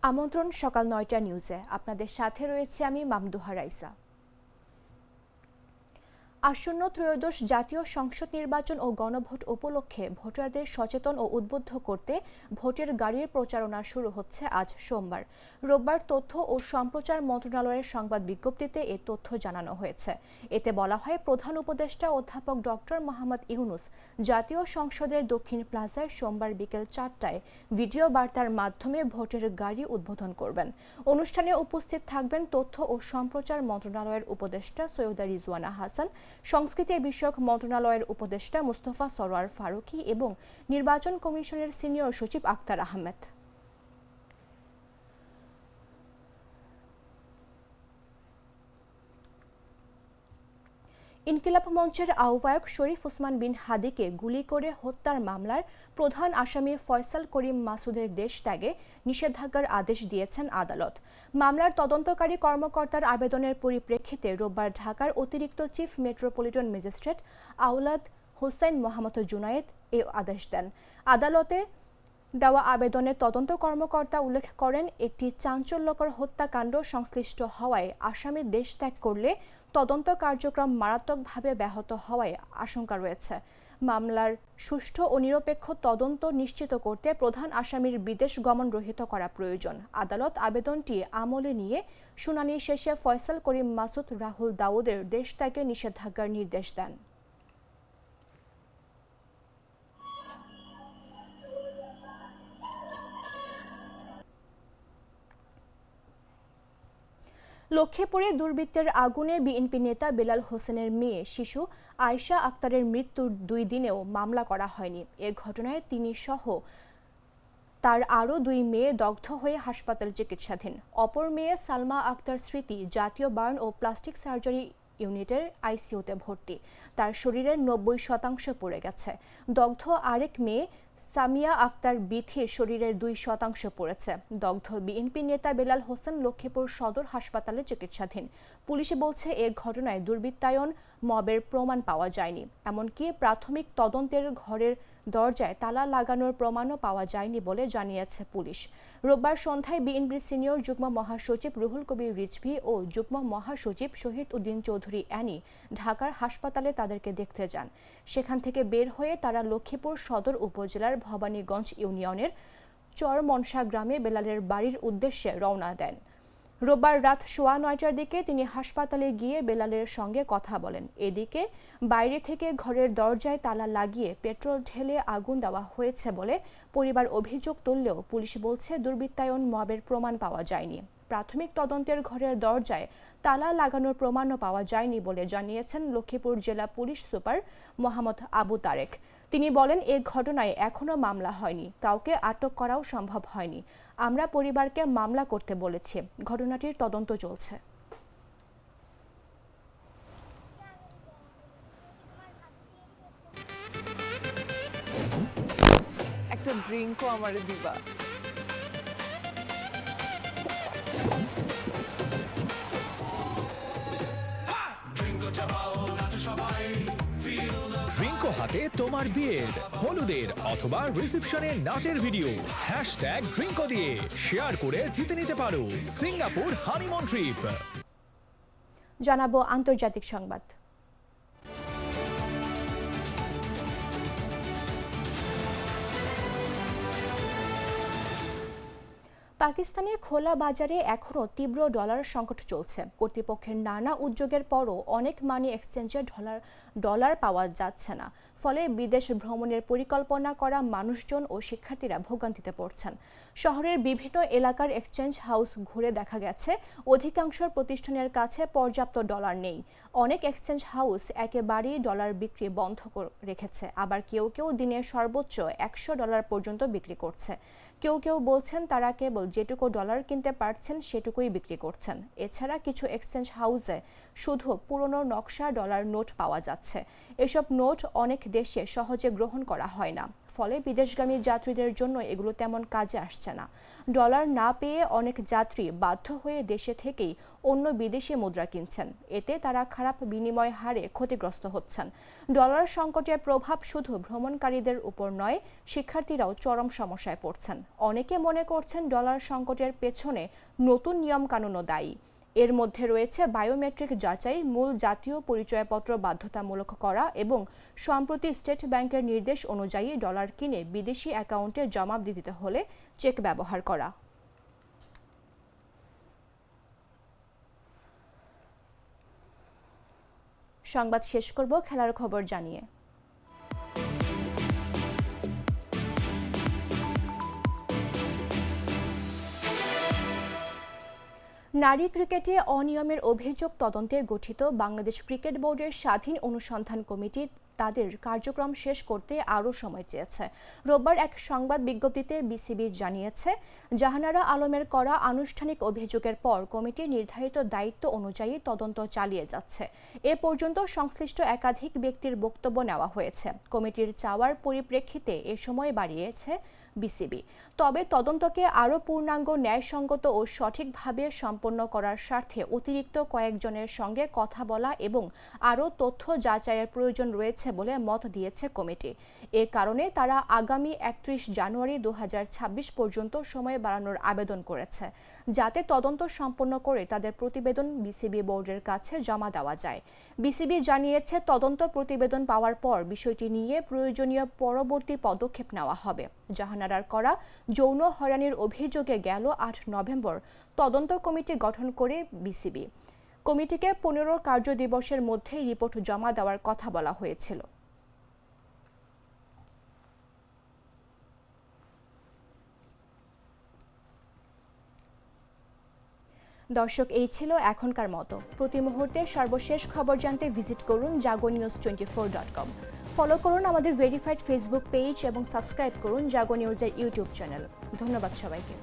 আমন্ত্রণ সকাল ৯টা নিউজে। আপনাদের সাথে রয়েছে আমি মামদুহা রাইসা। আসন্ন ত্রয়োদশ জাতীয় সংসদ নির্বাচন ও গণভোট উপলক্ষে ভোটারদের সচেতন ও উদ্বুদ্ধ করতে ভোটের গাড়ির প্রচারণা শুরু হচ্ছে আজ সোমবার। রোববার তথ্য ও সম্প্রচার মন্ত্রণালয়ের সংবাদ বিজ্ঞপ্তিতে এ তথ্য জানানো হয়েছে। এতে বলা হয়, প্রধান উপদেষ্টা অধ্যাপক ডক্টর মোহাম্মদ ইউনূস জাতীয় সংসদের দক্ষিণ প্লাজায় সোমবার বিকেল 4টায় ভিডিও বার্তার মাধ্যমে ভোটের গাড়ি উদ্বোধন করবেন। অনুষ্ঠানে উপস্থিত থাকবেন তথ্য ও সম্প্রচার মন্ত্রণালয়ের উপদেষ্টা সৈয়দা রিজওয়ানা হাসান, সংস্কৃতি বিষয়ক মন্ত্রণালয়ের উপদেষ্টা মুস্তফা সরোয়ার ফারুকী এবং নির্বাচন কমিশনের সিনিয়র সচিব আক্তার আহমেদ। ইনকিলাব মঞ্চের আহ্বায়ক শরীফ ওসমান বিন হাদিকে গুলি করে হত্যার মামলার প্রধান আসামি ফয়সাল করিম মাসুদের দেশ ত্যাগে নিষেধাজ্ঞার আদেশ দিয়েছেন আদালত। মামলার তদন্তকারী কর্মকর্তার আবেদনের পরিপ্রেক্ষিতে রোববার ঢাকার অতিরিক্ত চিফ মেট্রোপলিটন ম্যাজিস্ট্রেট আওলাদ হোসাইন মোহাম্মদ জুনায়েদ এ আদেশ দেন। আদালতে দেওয়া আবেদনে তদন্ত কর্মকর্তা উল্লেখ করেন, একটি চাঞ্চল্যকর হত্যাকাণ্ড সংশ্লিষ্ট হওয়ায় আসামি দেশ ত্যাগ করলে তদন্ত কার্যক্রম মারাত্মকভাবে ব্যাহত হওয়ায় আশঙ্কা রয়েছে। মামলার সুষ্ঠু ও নিরপেক্ষ তদন্ত নিশ্চিত করতে প্রধান আসামির বিদেশ গমন রহিত করা প্রয়োজন। আদালত আবেদনটি আমলে নিয়ে শুনানি শেষে ফয়সাল করিম মাসুদ রাহুল দাউদের দেশ ত্যাগে নিষেধাজ্ঞার নির্দেশ দেন। লক্ষ্মীপুরে দুর্বৃত্তের আগুনে বিএনপি নেতা বেলাল হোসেনের মেয়ে শিশু আয়শা আক্তারের মৃত্যুর 2 দিনেও মামলা করা হয়নি। এ ঘটনায় তিনি সহ তার আরও 2 মেয়ে দগ্ধ হয়ে হাসপাতালে চিকিৎসাধীন। অপর মেয়ে সালমা আক্তার স্মৃতি জাতীয় বার্ন ও প্লাস্টিক সার্জারি ইউনিটের আইসিইউতে ভর্তি। তার শরীরের 90% পড়ে গেছে। দগ্ধ আরেক মেয়ে সামিয়া আক্তার বিথির শরীরের 2% পড়েছে। দগ্ধ বিএনপি নেতা বেলাল হোসেন লক্ষ্মীপুর সদর হাসপাতালে চিকিৎসাধীন। পুলিশ বলছে, এ ঘটনায় দুর্বৃত্তায়ন মবের প্রমাণ পাওয়া যায়নি। এমনকি প্রাথমিক তদন্তের ঘরের দরজায় তালা লাগানোর প্রমাণও পাওয়া যায়নি বলে জানিয়েছে পুলিশ। রোববার সন্ধ্যায় বিএনপির সিনিয়র যুগ্ম মহাসচিব রুহুল কবির রিজভী ও যুগ্ম মহাসচিব শহীদ উদ্দিন চৌধুরী অ্যানি ঢাকার হাসপাতালে তাদেরকে দেখতে যান। সেখান থেকে বের হয়ে তারা লক্ষ্মীপুর সদর উপজেলার ভবানীগঞ্জ ইউনিয়নের চরমনসা গ্রামে বেলালের বাড়ির উদ্দেশ্যে রওনা দেন। রোববার রাত 9:15টার দিকে তিনি হাসপাতালে গিয়ে বেলালের সঙ্গে কথা বলেন। এদিকে বাইরে থেকে ঘরের দরজায় তালা লাগিয়ে পেট্রোল ঢেলে আগুন দেওয়া হয়েছে বলে পরিবার অভিযোগ তুললেও পুলিশ বলছে, দুর্বৃত্তায়ন মবের প্রমাণ পাওয়া যায়নি। প্রাথমিক তদন্তের ঘরের দরজায় তালা লাগানোর প্রমাণও পাওয়া যায়নি বলে জানিয়েছেন লক্ষ্মীপুর জেলা পুলিশ সুপার মোহাম্মদ আবু তারেক। তিনি বলেন, এ ঘটনায় এখনো মামলা হয়নি, কাউকে আটক করাও সম্ভব হয়নি। আমরা পরিবারকে মামলা করতে বলেছি। ঘটনাটির তদন্ত চলছে। একটা ড্রিঙ্কও আমারে দিবা? ড্রিঙ্কো হাতে তোমার বিয়ের, হলুদের অথবা রিসেপশনের নাচের ভিডিও #ড্রিঙ্কো দিয়ে শেয়ার করে জিতে নিতে পারো সিঙ্গাপুর হানিমুন ট্রিপ। জানাবো আন্তর্জাতিক সংবাদ। পাকিস্তানের খোলা বাজারে এখনও তীব্র ডলার সংকট চলছে। কর্তৃপক্ষের নানা উদ্যোগের পরও অনেক মানি এক্সচেঞ্জে ডলার পাওয়া যাচ্ছে না। ফলে বিদেশ ভ্রমণের পরিকল্পনা করা মানুষজন ও শিক্ষার্থীরা ভোগান্তিতে পড়ছেন। শহরের বিভিন্ন এলাকার এক্সচেঞ্জ হাউস ঘুরে দেখা গেছে, অধিকাংশ প্রতিষ্ঠানের কাছে পর্যাপ্ত ডলার নেই। অনেক এক্সচেঞ্জ হাউস একেবারেই ডলার বিক্রি বন্ধ রেখেছে। আবার কেউ কেউ দিনে সর্বোচ্চ $100 পর্যন্ত বিক্রি করছে। কেউ কেউ বলছেন তারা কেবল যেটুকু ডলার কিনতে পারছেন সেটুকুই বিক্রি করছেন। এছাড়া কিছু এক্সচেঞ্জ হাউসে শুধু পুরনো নকশা ডলার নোট পাওয়া যাচ্ছে। এসব নোট অনেক দেশে সহজে গ্রহণ করা হয় না, ফলে বিদেশগামী যাত্রীদের জন্য এগুলো তেমন কাজে আসছে না। ডলার না পেয়ে অনেক যাত্রী বাধ্য হয়ে দেশে থেকেই অন্য বিদেশি মুদ্রা কিনছেন। এতে তারা খারাপ বিনিময় হারে ক্ষতিগ্রস্ত হচ্ছেন। ডলার সংকটের প্রভাব শুধু ভ্রমণকারীদের উপর নয়, শিক্ষার্থীরাও চরম সমস্যায় পড়ছেন। অনেকে মনে করছেন ডলার সংকটের পেছনে নতুন নিয়মকানুনও দায়ী। এর মধ্যে রয়েছে বায়োমেট্রিক যাচাই, মূল জাতীয় পরিচয়পত্র বাধ্যতামূলক করা এবং সম্প্রতি স্টেট ব্যাংকের নির্দেশ অনুযায়ী ডলার কিনে বিদেশি অ্যাকাউন্টে জমা দিতে হলে চেক ব্যবহার করা। সংবাদ শেষ করব খেলার খবর জানিয়ে। নারী ক্রিকেটে অনিয়মের অভিযোগ তদন্তে গঠিত বাংলাদেশ ক্রিকেট বোর্ডের স্বাধীন অনুসন্ধান কমিটি তাদের কার্যক্রম শেষ করতে আরও সময় চেয়েছে। রোববার এক সংবাদ বিজ্ঞপ্তিতে বিসিবি জানিয়েছে, জাহানারা আলমের করা আনুষ্ঠানিক অভিযোগের পর কমিটি নির্ধারিত দায়িত্ব অনুযায়ী তদন্ত চালিয়ে যাচ্ছে। এ পর্যন্ত সংশ্লিষ্ট একাধিক ব্যক্তির বক্তব্য নেওয়া হয়েছে। কমিটির চাওয়ার পরিপ্রেক্ষিতে এ সময় বাড়িয়েছে বিসিবি। তবে তদন্তকে আরও পূর্ণাঙ্গ, ন্যায়সঙ্গত ও সঠিকভাবে সম্পন্ন করার স্বার্থে অতিরিক্ত কয়েকজনের সঙ্গে কথা বলা এবং আরও তথ্য যাচাইয়ের প্রয়োজন রয়েছে বলে মত দিয়েছে কমিটি। এ কারণে তারা আগামী 31 জানুয়ারি 2026 পর্যন্ত সময় বাড়ানোর আবেদন করেছে, যাতে তদন্ত সম্পন্ন করে তাদের প্রতিবেদন বিসিবি বোর্ডের কাছে জমা দেওয়া যায়। বিসিবি জানিয়েছে, তদন্ত প্রতিবেদন পাওয়ার পর বিষয়টি নিয়ে প্রয়োজনীয় পরবর্তী পদক্ষেপ নেওয়া হবে। জাহানারার করা যৌন হয়রানির অভিযোগে গেল 8 নভেম্বর তদন্ত কমিটি গঠন করে বিসিবি। কমিটিকে 15 কার্যদিবসের মধ্যে রিপোর্ট জমা দেওয়ার কথা বলা হয়েছিল। দর্শক, এই ছিল এখনকার মতো। প্রতি মুহূর্তে সর্বশেষ খবর জানতে ভিজিট করুন jagonews24.com। ফলো করুন আমাদের ভেরিফাইড ফেসবুক পেজ এবং সাবস্ক্রাইব করুন জাগো নিউজের ইউটিউব চ্যানেল। ধন্যবাদ সবাইকে।